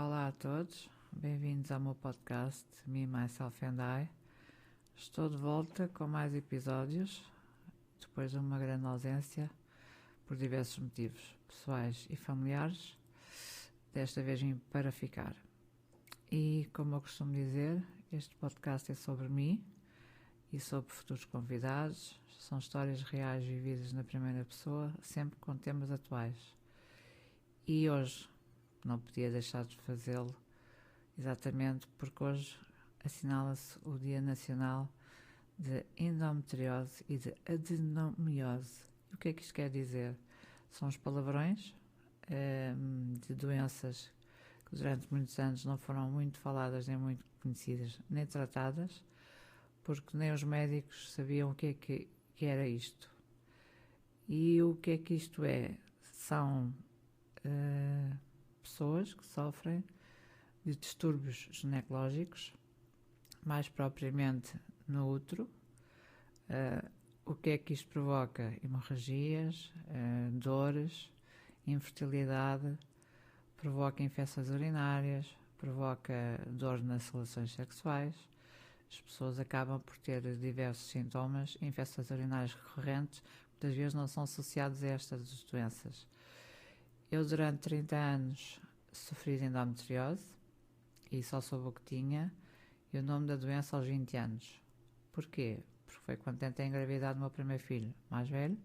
Olá a todos, bem-vindos ao meu podcast Me, Myself and I. Estou de volta com mais episódios, depois de uma grande ausência, por diversos motivos pessoais e familiares. Desta vez vim para ficar. E, como eu costumo dizer, este podcast é sobre mim e sobre futuros convidados. São histórias reais vividas na primeira pessoa, sempre com temas atuais. E hoje não podia deixar de fazê-lo, exatamente porque hoje assinala-se o Dia Nacional de Endometriose e de Adenomiose. E o que é que isto quer dizer? São os palavrões de doenças que durante muitos anos não foram muito faladas, nem muito conhecidas, nem tratadas, porque nem os médicos sabiam o que é que era isto. E o que é que isto é? São pessoas que sofrem de distúrbios ginecológicos, mais propriamente no útero. O que é que isto provoca? Hemorragias, dores, infertilidade, provoca infecções urinárias, provoca dor nas relações sexuais. As pessoas acabam por ter diversos sintomas, infecções urinárias recorrentes, muitas vezes não são associadas a estas doenças. Eu, durante 30 anos, sofri de endometriose e só soube o que tinha e o nome da doença aos 20 anos. Porquê? Porque foi quando tentei engravidar do meu primeiro filho, mais velho,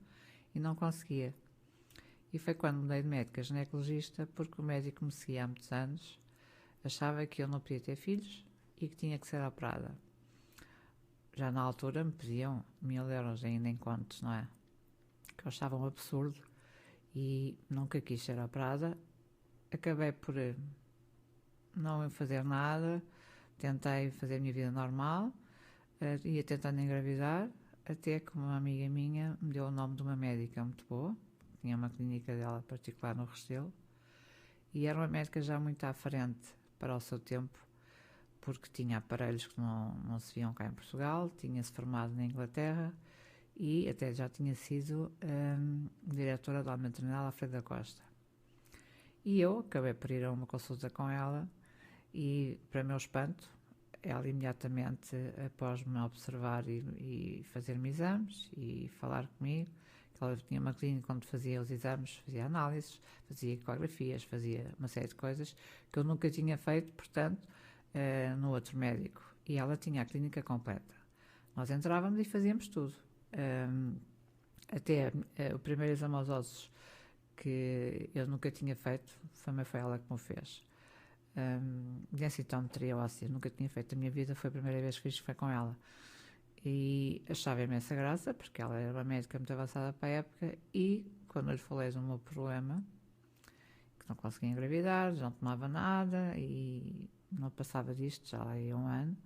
e não conseguia. E foi quando mudei de médica ginecologista, porque o médico me seguia há muitos anos, achava que eu não podia ter filhos e que tinha que ser operada. Já na altura me pediam 1000 euros ainda em contos, não é? Que eu achava um absurdo e nunca quis ser operada. Acabei por não fazer nada, tentei fazer a minha vida normal, ia tentando engravidar, até que uma amiga minha me deu o nome de uma médica muito boa, tinha uma clínica dela particular no Restelo, e era uma médica já muito à frente para o seu tempo, porque tinha aparelhos que não se viam cá em Portugal, tinha-se formado na Inglaterra e até já tinha sido diretora da maternidade Alfredo da Costa. E eu acabei por ir a uma consulta com ela e, para meu espanto, ela imediatamente, após me observar e fazer-me exames e falar comigo, que ela tinha uma clínica onde fazia os exames, fazia análises, fazia ecografias, fazia uma série de coisas que eu nunca tinha feito, portanto, no outro médico. E ela tinha a clínica completa. Nós entrávamos e fazíamos tudo. Até o primeiro exame aos ossos que eu nunca tinha feito, foi ela que me fez. Densitometria óssea, nunca tinha feito na minha vida, foi a primeira vez que fiz, foi com ela. E achava imensa graça, porque ela era uma médica muito avançada para a época, e quando eu lhe falei do meu problema, que não conseguia engravidar, já não tomava nada, e não passava disto, já lá ia um ano,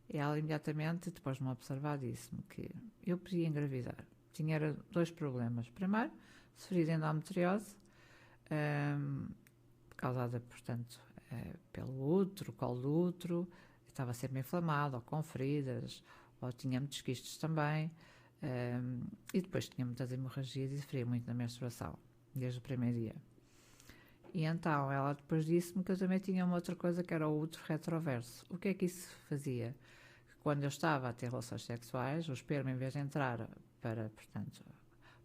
e ela imediatamente, depois de me observar, disse-me que eu podia engravidar. Tinha dois problemas. Primeiro, sofri de endometriose, causada, portanto, pelo útero, colo do útero, estava sempre inflamado, ou com feridas, ou tinha muitos quistos também, e depois tinha muitas hemorragias e sofria muito na menstruação, desde o primeiro dia. E então ela depois disse-me que eu também tinha uma outra coisa que era o útero retroverso. O que é que isso fazia? Que quando eu estava a ter relações sexuais, o esperma, em vez de entrar para, portanto,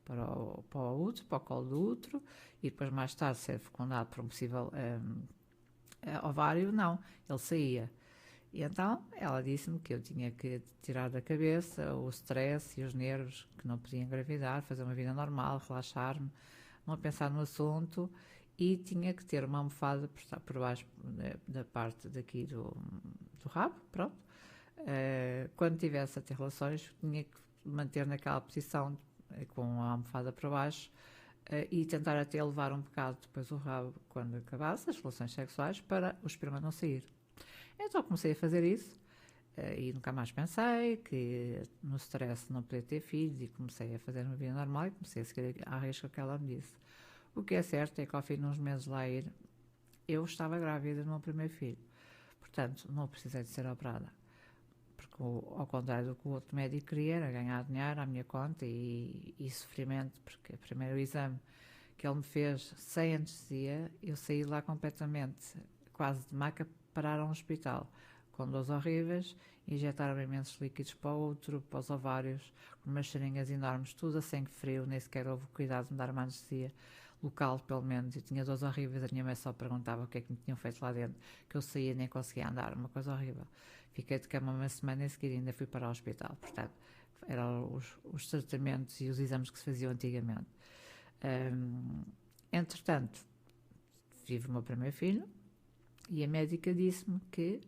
para o útero, para o colo do útero, e depois mais tarde ser fecundado por um possível ovário, não, ele saía. E então ela disse-me que eu tinha que tirar da cabeça o stress e os nervos, que não podia engravidar, fazer uma vida normal, relaxar-me, não pensar no assunto, e tinha que ter uma almofada por baixo da parte daqui do rabo, pronto. Quando tivesse a ter relações, tinha que manter naquela posição com a almofada por baixo e tentar até levar um bocado depois o rabo quando acabasse as relações sexuais para o esperma não sair. Então comecei a fazer isso e nunca mais pensei que no stress não podia ter filhos e comecei a fazer uma vida normal e comecei a seguir à risca que ela me disse. O que é certo é que ao fim de uns meses lá ir, eu estava grávida do meu primeiro filho. Portanto, não precisei de ser operada. Porque ao contrário do que o outro médico queria, era ganhar dinheiro à minha conta e sofrimento, porque o primeiro exame que ele me fez sem anestesia, eu saí lá completamente quase de maca, pararam no hospital, com dores horríveis, injetaram imensos líquidos para o útero, para os ovários, com umas seringas enormes, tudo a sangue frio, nem sequer houve cuidado de me dar uma anestesia local, pelo menos. Eu tinha dores horríveis, a minha mãe só perguntava o que é que me tinham feito lá dentro, que eu saía e nem conseguia andar, uma coisa horrível. Fiquei de cama uma semana e a seguir ainda fui para o hospital. Portanto, eram os tratamentos e os exames que se faziam antigamente. Entretanto, tive o meu primeiro filho e a médica disse-me que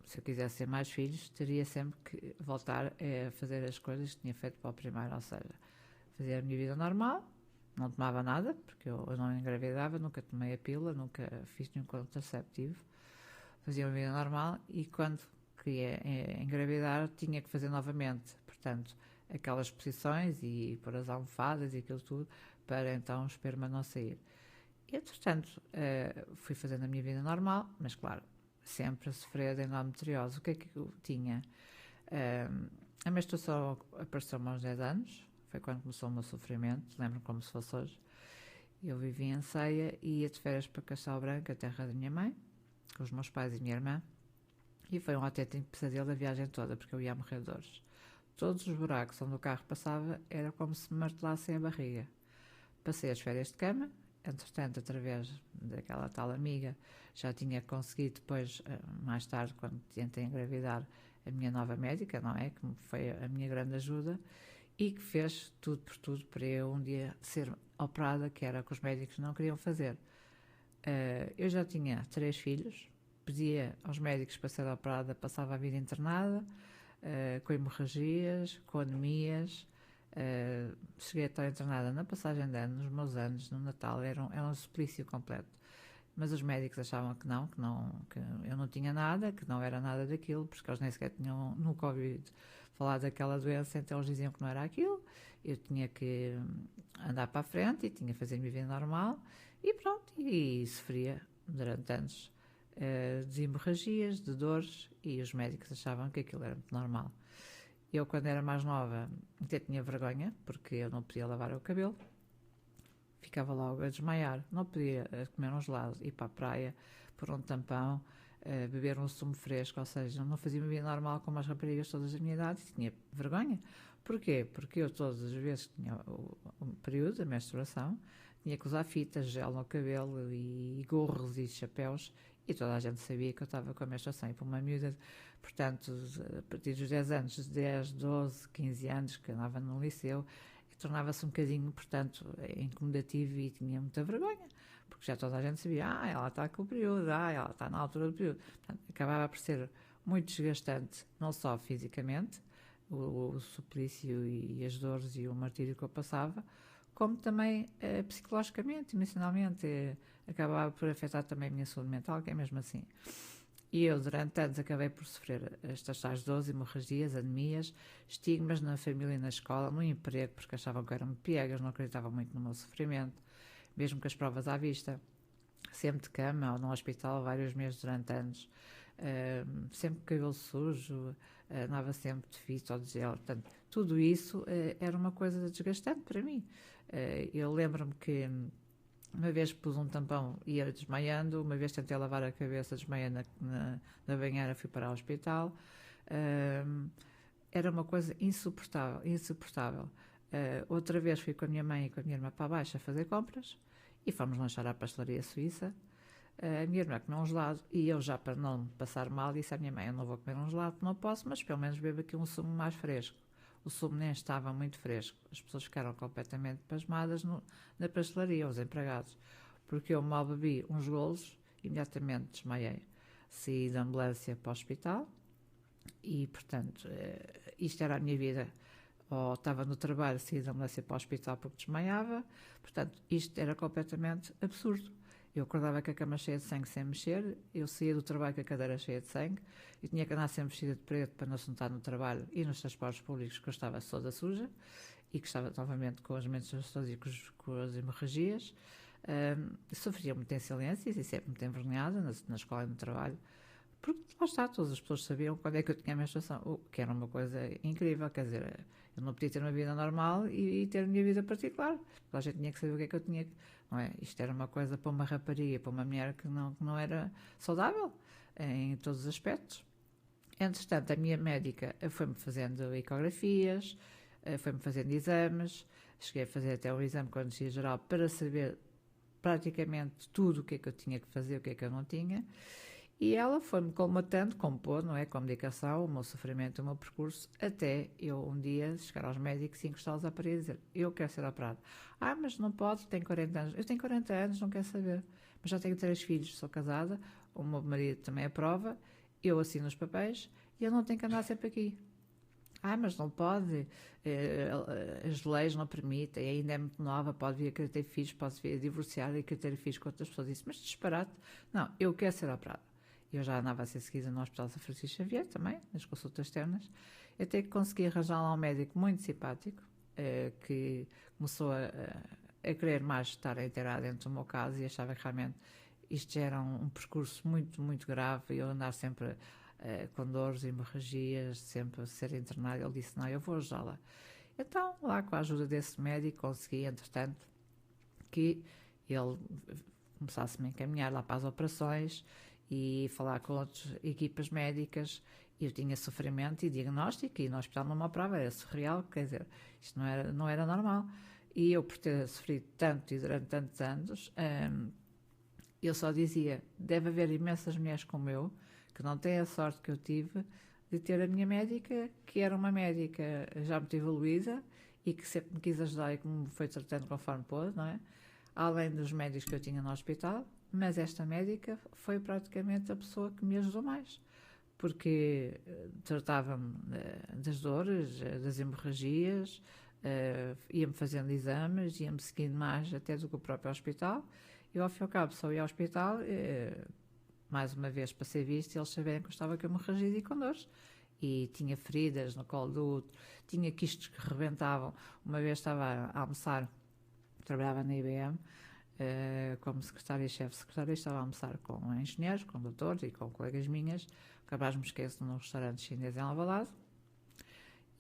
se eu quisesse ter mais filhos, teria sempre que voltar a fazer as coisas que tinha feito para o primeiro, ou seja, fazer a minha vida normal, não tomava nada, porque eu não engravidava, nunca tomei a pílula, nunca fiz nenhum contraceptivo, fazia uma vida normal e quando queria engravidar tinha que fazer novamente, portanto, aquelas posições e pôr as almofadas e aquilo tudo, para então o esperma não sair. E, entretanto, fui fazendo a minha vida normal, mas claro, sempre a sofrer de endometriose. O que é que eu tinha? A menstruação apareceu-me aos 10 anos, foi quando começou o meu sofrimento, lembro-me como se fosse hoje. Eu vivia em Ceia e ia de férias para Castelo Branco, a terra da minha mãe, com os meus pais e minha irmã, e foi um autêntico pesadelo a viagem toda, porque eu ia morrer de dores. Todos os buracos onde o carro passava era como se me martelassem a barriga. Passei as férias de cama, entretanto, através daquela tal amiga, já tinha conseguido depois, mais tarde, quando tentei engravidar, a minha nova médica, não é? Que foi a minha grande ajuda e que fez tudo por tudo para eu um dia ser operada, que era o que os médicos não queriam fazer. Eu já tinha 3 filhos, pedia aos médicos para ser operada, passava a vida internada, com hemorragias, com anemias. Cheguei a estar internada na passagem de ano, nos meus anos, no Natal, era um suplício completo. Mas os médicos achavam que eu não tinha nada, que não era nada daquilo, porque eles nem sequer tinham nunca ouvido falar daquela doença, então eles diziam que não era aquilo. Eu tinha que andar para a frente e tinha que fazer a minha vida normal e pronto, e sofria durante anos de hemorragias, de dores, e os médicos achavam que aquilo era muito normal. Eu, quando era mais nova, até tinha vergonha, porque eu não podia lavar o cabelo, ficava logo a desmaiar, não podia comer um gelado, ir para a praia, pôr um tampão, beber um sumo fresco, ou seja, não fazia uma vida normal como as raparigas todas da minha idade e tinha vergonha. Porquê? Porque eu todas as vezes que tinha o período da menstruação, tinha que usar fitas, gel no cabelo e gorros e chapéus e toda a gente sabia que eu estava com a menstruação e para uma miúda, portanto, a partir dos 10 anos, 10, 12, 15 anos que andava no liceu, tornava-se um bocadinho, portanto, incomodativo e tinha muita vergonha, porque já toda a gente sabia, ela está com o período, ela está na altura do período. Portanto, acabava por ser muito desgastante, não só fisicamente, o suplício e as dores e o martírio que eu passava, como também psicologicamente, emocionalmente, acabava por afetar também a minha saúde mental, que é mesmo assim. E eu, durante anos, acabei por sofrer estas tais dores, hemorragias, anemias, estigmas na família e na escola, no emprego, porque achavam que eram piegas, não acreditavam muito no meu sofrimento, mesmo com as provas à vista. Sempre de cama ou no hospital, vários meses durante anos, sempre com cabelo sujo, andava sempre de fito ou de gel. Portanto, tudo isso era uma coisa desgastante para mim. Eu lembro-me que uma vez pus um tampão e ia desmaiando, uma vez tentei lavar a cabeça desmaiando na banheira, fui para o hospital. Era uma coisa insuportável. Outra vez fui com a minha mãe e com a minha irmã para baixo a fazer compras e fomos lanchar à pastelaria suíça. A minha irmã comeu um gelado e eu, já para não me passar mal, disse à minha mãe: eu não vou comer um gelado, não posso, mas pelo menos bebo aqui um sumo mais fresco. O sumo nem estava muito fresco. As pessoas ficaram completamente pasmadas na pastelaria, os empregados, porque eu mal bebi uns golos, imediatamente desmaiei. Saí da ambulância para o hospital e, portanto, isto era a minha vida. Ou estava no trabalho, saí da ambulância para o hospital porque desmaiava. Portanto, isto era completamente absurdo. Eu acordava com a cama cheia de sangue sem mexer, eu saía do trabalho com a cadeira cheia de sangue, e tinha que andar sempre vestida de preto para não se notar no trabalho e nos transportes públicos, que eu estava toda suja e que estava novamente com as menstruações e com as hemorragias. Sofria muito em silêncio e sempre muito envergonhada na escola e no trabalho, Porque lá está, todas as pessoas sabiam quando é que eu tinha a menstruação, o que era uma coisa incrível, quer dizer, eu não podia ter uma vida normal e ter a minha vida particular. Toda a gente tinha que saber o que é que eu tinha, não é? Isto era uma coisa para uma rapariga, para uma mulher que não era saudável em todos os aspectos. Entretanto, a minha médica foi-me fazendo ecografias, foi-me fazendo exames, cheguei a fazer até um exame com anestesia geral para saber praticamente tudo o que é que eu tinha que fazer, o que é que eu não tinha. E ela foi-me colmatando, compor, não é? Com a medicação, o meu sofrimento, o meu percurso, até eu um dia chegar aos médicos e encostá-los à parede e dizer: eu quero ser operado. Ah, mas não pode, tem 40 anos. Eu tenho 40 anos, não quero saber. Mas já tenho 3 filhos, sou casada, o meu marido também aprova, eu assino os papéis e eu não tenho que andar sempre aqui. Ah, mas não pode, as leis não permitem, ainda é muito nova, pode vir a querer ter filhos, pode vir a divorciar e querer ter filhos com outras pessoas. Disse, mas disparate. Não, eu quero ser operada. Eu já andava a ser seguida no Hospital São Francisco Xavier também, nas consultas externas, até que consegui arranjar lá um médico muito simpático, que começou a querer mais estar inteirado dentro do meu caso e achava que realmente isto já era um percurso muito, muito grave e eu andar sempre com dores e hemorragias, sempre a ser internado. Ele disse, não, eu vou ajudá-la. Então, lá com a ajuda desse médico, consegui, entretanto, que ele começasse a me encaminhar lá para as operações e falar com outras equipas médicas. Eu tinha sofrimento e diagnóstico e no hospital não me operava, era surreal, quer dizer, isto não era normal. E eu, por ter sofrido tanto e durante tantos anos, eu só dizia, deve haver imensas mulheres como eu, que não têm a sorte que eu tive de ter a minha médica, que era uma médica já muito evoluída e que sempre me quis ajudar e que me foi tratando conforme pôde, não é? Além dos médicos que eu tinha no hospital, mas esta médica foi praticamente a pessoa que me ajudou mais, porque tratava-me das dores, das hemorragias, ia-me fazendo exames, ia-me seguindo mais até do que o próprio hospital. E ao fim e ao cabo só ia ao hospital, mais uma vez para ser visto, e eles saberem que eu estava com hemorragia e com dores. E tinha feridas no colo do útero, tinha quistos que rebentavam. Uma vez estava a almoçar, trabalhava na IBM, como secretária-chefe secretária, estava a almoçar com engenheiros, com doutores e com colegas minhas, capaz me esqueço, num restaurante chinês em Alvalade,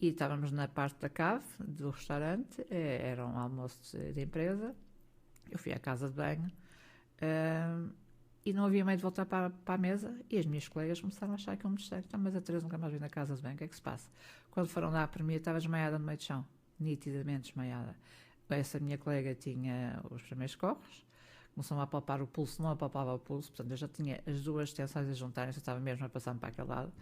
e estávamos na parte da cave do restaurante, era um almoço de empresa, eu fui à casa de banho, e não havia meio de voltar para a mesa, e as minhas colegas começaram a achar que eu me distrai. Então, mas a Teresa nunca mais veio na casa de banho, o que é que se passa? Quando foram dar para mim, eu estava desmaiada no meio do chão, nitidamente desmaiada. Essa minha colega tinha os primeiros corros, começou-me a palpar o pulso, não apalpava o pulso, portanto eu já tinha as duas tensões a juntarem, eu estava mesmo a passar para aquele lado.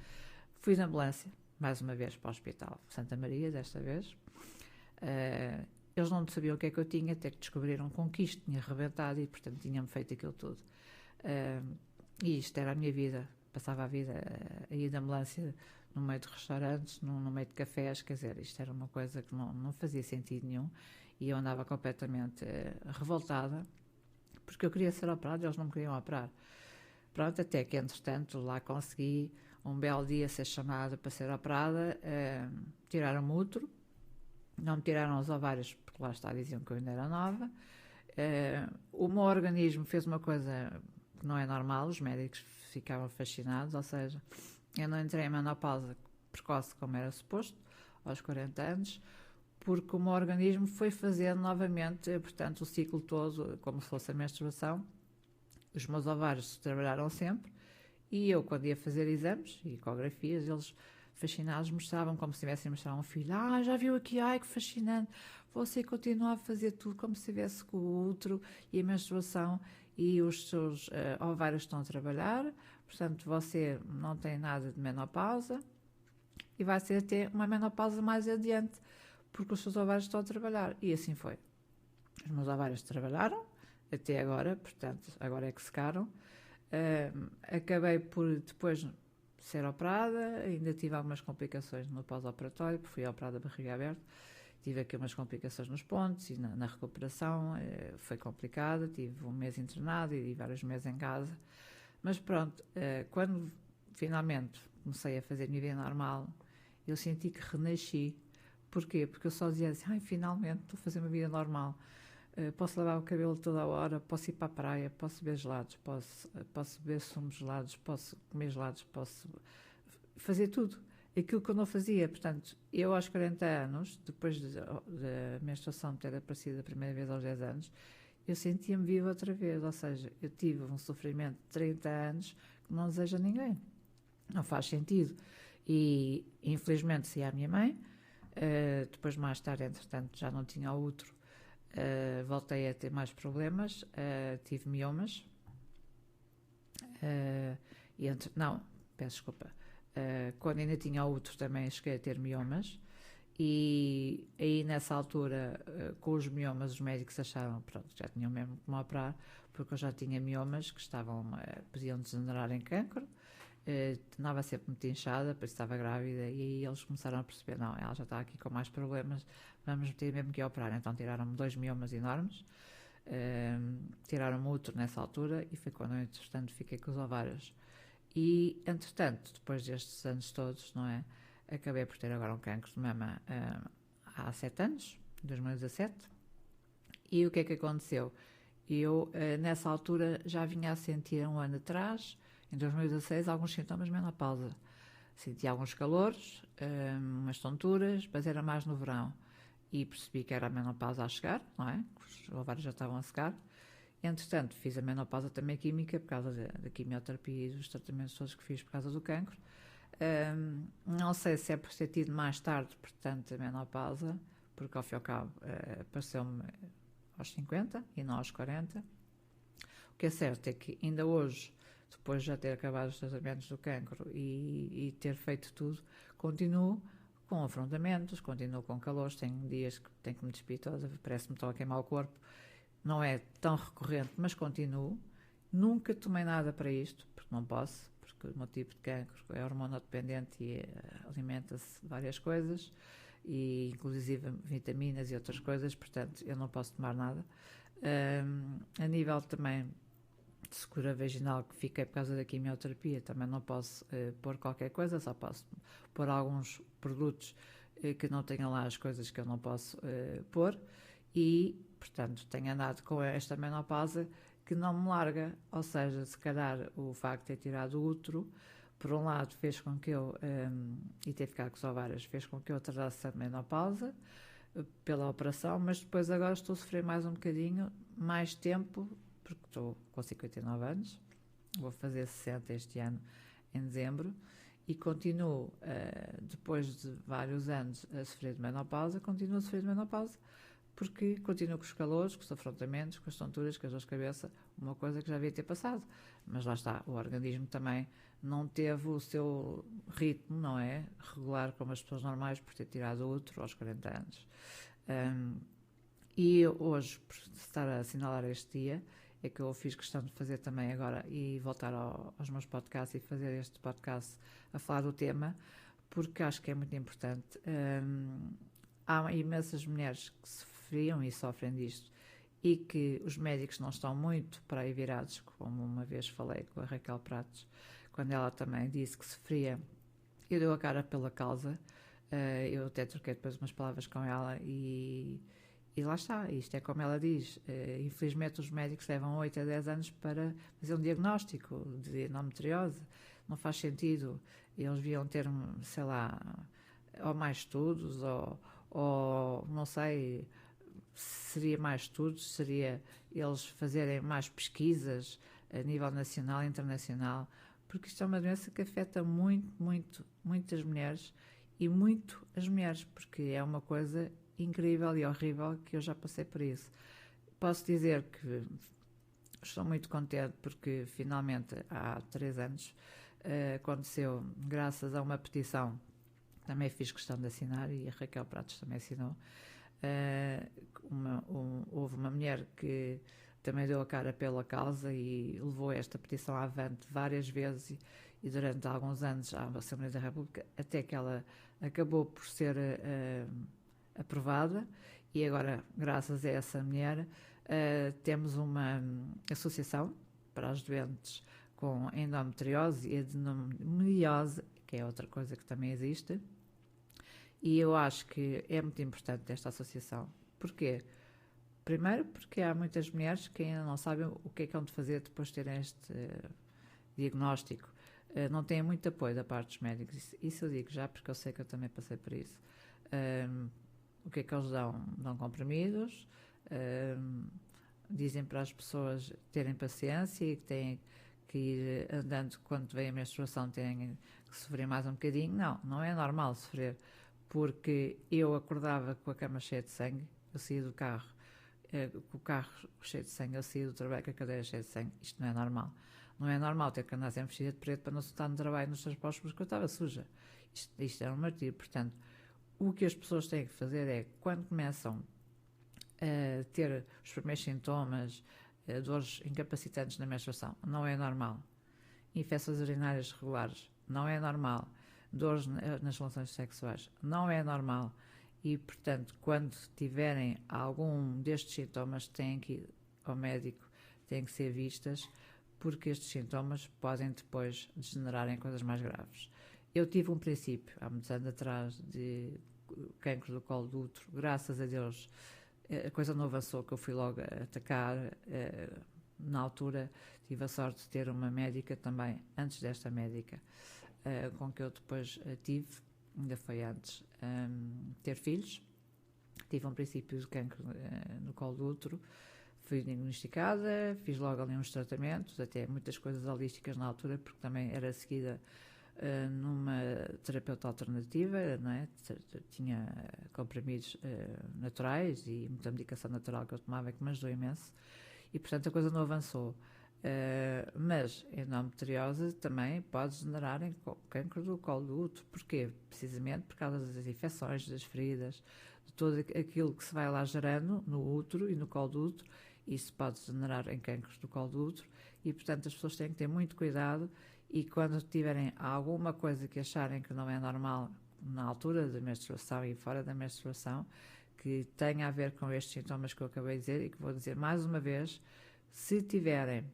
Fui na ambulância, mais uma vez para o Hospital Santa Maria, desta vez. Eles não sabiam o que é que eu tinha, até que descobriram que um quisto tinha rebentado e, portanto, tinha-me feito aquilo tudo. E isto era a minha vida, passava a vida a ir de ambulância no meio de restaurantes, no meio de cafés, quer dizer, isto era uma coisa que não fazia sentido nenhum. E eu andava completamente revoltada, porque eu queria ser operada e eles não me queriam operar. Pronto, até que, entretanto, lá consegui, um belo dia, ser chamada para ser operada, tiraram-me o útero, não me tiraram os ovários, porque lá está, diziam que eu ainda era nova. O meu organismo fez uma coisa que não é normal, os médicos ficavam fascinados, ou seja, eu não entrei em menopausa precoce como era suposto, aos 40 anos, porque o meu organismo foi fazendo novamente, portanto, o ciclo todo, como se fosse a menstruação. Os meus ovários trabalharam sempre e eu, quando ia fazer exames e ecografias, eles, fascinados, mostravam como se estivessem a mostrar um filho. Ah, já viu aqui? Ai, que fascinante. Você continua a fazer tudo como se estivesse com o útero e a menstruação e os seus ovários estão a trabalhar. Portanto, você não tem nada de menopausa e vai ser até uma menopausa mais adiante, porque os seus ovários estão a trabalhar. E assim foi. Os meus ovários trabalharam até agora, portanto, agora é que secaram. Acabei por depois ser operada, ainda tive algumas complicações no pós-operatório, porque fui operada de barriga aberta. Tive aqui umas complicações nos pontos e na recuperação, foi complicada. Tive um mês internado e vários meses em casa. Mas pronto, quando finalmente comecei a fazer a minha vida normal, eu senti que renasci. Porquê? Porque eu só dizia assim, ai, finalmente estou a fazer uma vida normal. posso lavar o cabelo toda a hora, posso ir para a praia, posso beber gelados, posso beber sumos gelados, posso comer gelados, posso fazer tudo. Aquilo que eu não fazia. Portanto, eu aos 40 anos, depois da menstruação ter aparecido a primeira vez aos 10 anos, eu sentia-me viva outra vez. Ou seja, eu tive um sofrimento de 30 anos que não deseja a ninguém. Não faz sentido. E, infelizmente, se a minha mãe, depois mais tarde, entretanto, já não tinha útero, voltei a ter mais problemas, tive miomas, não, peço desculpa, quando ainda tinha útero também cheguei a ter miomas, e aí nessa altura, com os miomas, os médicos acharam, pronto, já tinham mesmo que me operar, porque eu já tinha miomas que podiam degenerar em cancro. Andava sempre muito inchada, depois estava grávida, e aí eles começaram a perceber, não, ela já está aqui com mais problemas, vamos ter mesmo que operar. Então tiraram-me 2 miomas enormes, tiraram-me o útero nessa altura, e foi quando eu, entretanto, fiquei com os ovários. E, entretanto, depois destes anos todos, não é, acabei por ter agora um cancro de mama há 7 anos, 2017, e o que é que aconteceu? Eu, nessa altura, já vinha a sentir um ano atrás, em 2016, alguns sintomas de menopausa. Senti alguns calores, umas tonturas, mas era mais no verão. E percebi que era a menopausa a chegar, não é? Os ovários já estavam a secar. Entretanto, fiz a menopausa também química, por causa da quimioterapia e dos tratamentos todos que fiz por causa do cancro. Não sei se é por ter tido mais tarde, portanto, a menopausa, porque ao fim e ao cabo apareceu-me aos 50 e não aos 40. O que é certo é que ainda hoje, depois de já ter acabado os tratamentos do cancro e ter feito tudo, continuo com afrontamentos, continuo com calores, tenho dias que tenho que me despir toda, parece-me que estou a queimar o corpo. Não é tão recorrente, mas continuo. Nunca tomei nada para isto, porque não posso, porque o meu tipo de cancro é hormonodependente e alimenta-se de várias coisas, e inclusive vitaminas e outras coisas, portanto eu não posso tomar nada. A nível também de secura vaginal que fiquei por causa da quimioterapia, também não posso pôr qualquer coisa, só posso pôr alguns produtos que não tenham lá as coisas que eu não posso pôr, e portanto tenho andado com esta menopausa que não me larga. Ou seja, se calhar o facto de ter tirado o útero, por um lado fez com que eu, e ter ficado com os ovários, fez com que eu atrasasse a menopausa pela operação, mas depois agora estou a sofrer mais um bocadinho, mais tempo, porque estou com 59 anos, vou fazer 60 este ano, em dezembro, e continuo, depois de vários anos a sofrer de menopausa, continuo a sofrer de menopausa, porque continuo com os calores, com os afrontamentos, com as tonturas, com as dores de cabeça, uma coisa que já devia ter passado. Mas lá está, o organismo também não teve o seu ritmo, não é? Regular como as pessoas normais, por ter tirado o útero aos 40 anos. E hoje, por estar a assinalar este dia, é que eu fiz questão de fazer também agora e voltar aos meus podcasts e fazer este podcast a falar do tema, porque acho que é muito importante. Há imensas mulheres que sofriam e sofrem disto, e que os médicos não estão muito para aí virados, como uma vez falei com a Raquel Pratos, quando ela também disse que sofria. Eu dei a cara pela causa, eu até troquei depois umas palavras com ela, e lá está, isto é como ela diz, infelizmente os médicos levam 8 a 10 anos para fazer um diagnóstico de endometriose. Não faz sentido, eles deviam ter, sei lá, ou mais estudos, ou não sei, seria mais estudos, seria eles fazerem mais pesquisas a nível nacional e internacional, porque isto é uma doença que afeta muitas mulheres, e muito as mulheres, porque é uma coisa incrível e horrível, que eu já passei por isso. Posso dizer que estou muito contente, porque finalmente há 3 anos aconteceu, graças a uma petição, também fiz questão de assinar, e a Raquel Pratos também assinou. Houve uma mulher que também deu a cara pela causa e levou esta petição avante várias vezes, e durante alguns anos à Assembleia da República, até que ela acabou por ser aprovada, e agora, graças a essa mulher, temos uma associação para as doentes com endometriose e adenomiose, que é outra coisa que também existe, e eu acho que é muito importante esta associação. Porquê? Primeiro porque há muitas mulheres que ainda não sabem o que é que hão de fazer depois de terem este diagnóstico. Não têm muito apoio da parte dos médicos. Isso eu digo já porque eu sei que eu também passei por isso. O que é que eles dão? Dão comprimidos, dizem para as pessoas terem paciência e que têm que ir andando quando vem a menstruação, têm que sofrer mais um bocadinho. Não é normal sofrer, porque eu acordava com a cama cheia de sangue, eu saía do carro, com o carro cheio de sangue, eu saía do trabalho com a cadeira cheia de sangue. Isto não é normal. Não é normal ter que andar sempre vestida de preto para não se estar no trabalho nos transportes porque eu estava suja. Isto é um martírio. Portanto, o que as pessoas têm que fazer é, quando começam a ter os primeiros sintomas, dores incapacitantes na menstruação, não é normal. Infecções urinárias regulares, não é normal. Dores nas relações sexuais, não é normal. E, portanto, quando tiverem algum destes sintomas, têm que ir ao médico, têm que ser vistas, porque estes sintomas podem depois degenerar em coisas mais graves. Eu tive um princípio, há muitos anos atrás, de cancro do colo do útero. Graças a Deus, a coisa não avançou, que eu fui logo a atacar. Na altura, tive a sorte de ter uma médica também, antes desta médica, com que eu depois tive, ainda foi antes, ter filhos. Tive um princípio de cancro no colo do útero. Fui diagnosticada, fiz logo ali uns tratamentos, até muitas coisas holísticas na altura, porque também era seguida numa terapeuta alternativa, não é? Tinha comprimidos naturais e muita medicação natural que eu tomava que me ajudou imenso e, portanto, a coisa não avançou. Mas a endometriose também pode generar em cancro do colo do útero. Porquê? Precisamente por causa das infecções, das feridas, de tudo aquilo que se vai lá gerando no útero e no colo do útero. Isso pode generar em cancros do colo do útero e, portanto, as pessoas têm que ter muito cuidado e quando tiverem alguma coisa que acharem que não é normal na altura da menstruação e fora da menstruação, que tenha a ver com estes sintomas que eu acabei de dizer e que vou dizer mais uma vez, se tiverem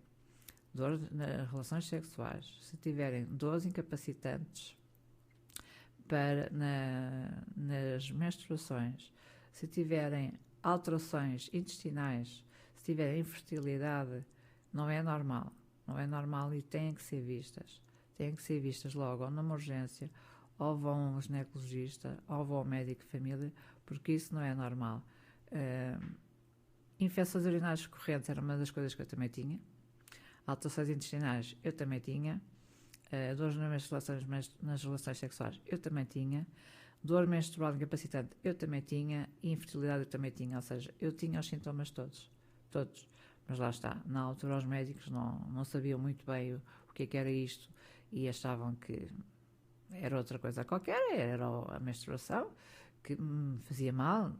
dor nas relações sexuais, se tiverem dores incapacitantes nas menstruações, se tiverem alterações intestinais, se tiverem infertilidade, não é normal. Não é normal e têm que ser vistas. Têm que ser vistas logo ou numa urgência, ou vão ao ginecologista, ou vão ao médico de família, porque isso não é normal. Infecções urinárias recorrentes era uma das coisas que eu também tinha. Alterações intestinais eu também tinha. Dores nas relações sexuais eu também tinha. Dor menstrual incapacitante eu também tinha. E infertilidade eu também tinha. Ou seja, eu tinha os sintomas todos. Mas lá está, na altura os médicos não sabiam muito bem o que era isto e achavam que era outra coisa qualquer, era a menstruação que me fazia mal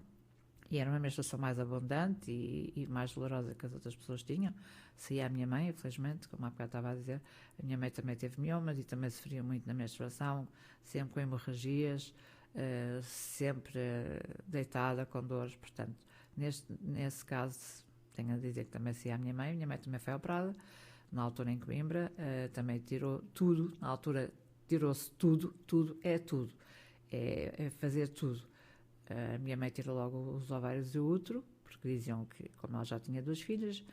e era uma menstruação mais abundante e mais dolorosa que as outras pessoas tinham. Saía a minha mãe, infelizmente, como há bocado estava a dizer, a minha mãe também teve miomas e também sofria muito na menstruação, sempre com hemorragias, sempre deitada com dores, portanto, nesse caso tenho a dizer que também saía a minha mãe também foi operada, na altura em Coimbra, também tirou tudo, na altura tirou-se tudo é fazer tudo. A minha mãe tirou logo os ovários e o útero, porque diziam que, como ela já tinha 2 filhas,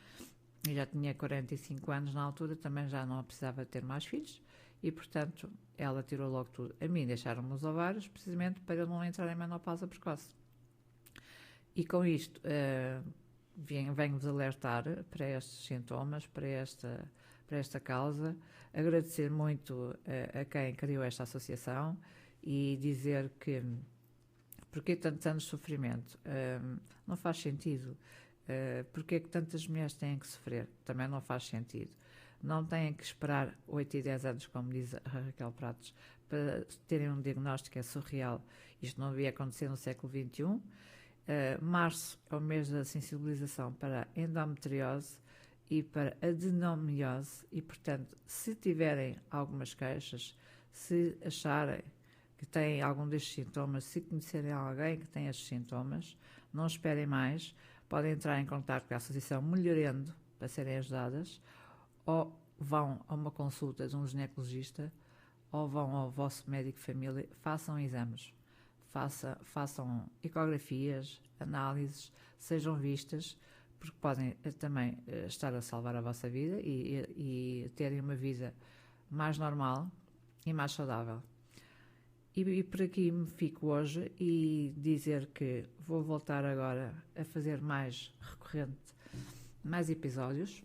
e já tinha 45 anos na altura, também já não precisava ter mais filhos, e, portanto, ela tirou logo tudo. A mim deixaram-me os ovários, precisamente para eu não entrar em menopausa precoce. E com isto, venho-vos alertar para estes sintomas, para esta causa, agradecer muito a quem criou esta associação e dizer que porque tantos anos de sofrimento? Não faz sentido. Porque é que tantas mulheres têm que sofrer? Também não faz sentido. Não têm que esperar 8 e 10 anos, como diz a Raquel Pratos, para terem um diagnóstico, é surreal. Isto não devia acontecer no século XXI. Março é o mês da sensibilização para a endometriose e para a adenomiose e, portanto, se tiverem algumas queixas, se acharem que têm algum destes sintomas, se conhecerem alguém que tem estes sintomas, não esperem mais, podem entrar em contato com a Associação Melhorendo para serem ajudadas, ou vão a uma consulta de um ginecologista, ou vão ao vosso médico de família, façam exames. Façam ecografias, análises, sejam vistas, porque podem também estar a salvar a vossa vida e terem uma vida mais normal e mais saudável. E por aqui me fico hoje e dizer que vou voltar agora a fazer mais recorrente, mais episódios,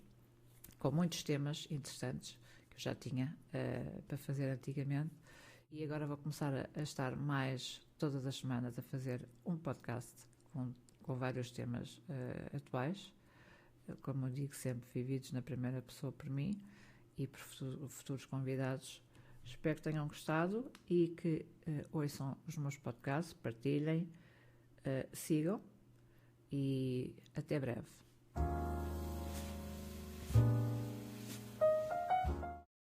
com muitos temas interessantes que eu já tinha para fazer antigamente. E agora vou começar a estar mais todas as semanas a fazer um podcast com vários temas atuais, como eu digo, sempre vividos na primeira pessoa por mim e por futuros convidados. Espero que tenham gostado e que ouçam os meus podcasts, partilhem, sigam e até breve.